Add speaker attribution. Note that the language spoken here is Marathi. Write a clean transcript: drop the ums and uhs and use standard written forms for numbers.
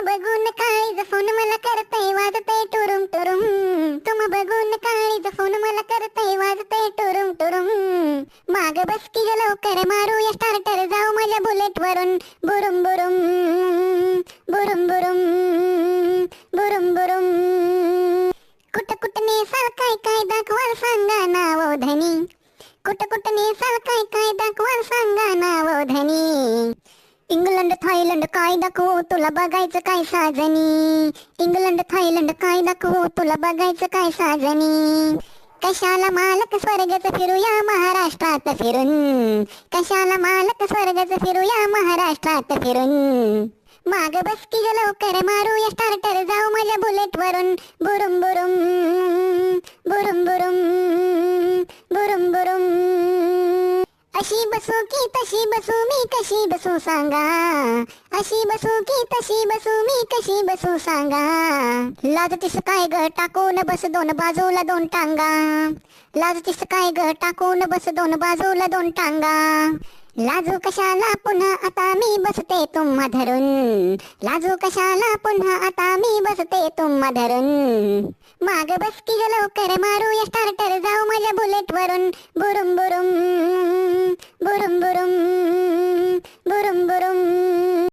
Speaker 1: बघून काळीज फोन मला करतय वाजतय टुरुम टुरुम. तुम बघून काळीज फोन मला करतय वाजतय टुरुम टुरुम. माग बस की ग लवकर मारूया स्टार्टर जाऊ माझ्या बुलेट वरून. बुरुम बुरुम बुरुम बुरुम बुरुम बुरुम. कुठ कुठ नेसाल काय काय दाखवाल सांगा नाव धनी. कुठ कुठ नेसाल काय काय दाखवाल सांगा नाव धनी. इंग्लंड थायलंड काय दाखवू तुला बघायचं काय साजनी. इंग्लंड थायलंड काय दाखवू तुला बघायचं काय साजनी. कशाला मालक स्वर्गाचं फिरूया महाराष्ट्रात फिरून. कशाला मालक स्वर्गाचं फिरूया महाराष्ट्रात फिरून. माग बस की ग लवकर मारूया स्टार्टर जाऊ माझ्या बुलेट वरून. बुरुम बुरुम बुरुम बुरुम बुरुम बुरुम. अशी बसू की तशी बसू मी कशी बसू सांगा. अशी बसू की तशी बसू मी कशी बसू सांगा. लाजतीस काय ग टाकून बस दोन बाजूला दोन टांगा. लाजतीस काय ग टाकून बस दोन बाजूला दोन टांगा. लाजू कशाला पुन्हा आता मी बसते तुम्हा धरून. लाजू कशाला पुन्हा आता मी बसते तुम्हा धरून. माग बस की ग लवकर मारूया स्टार्टर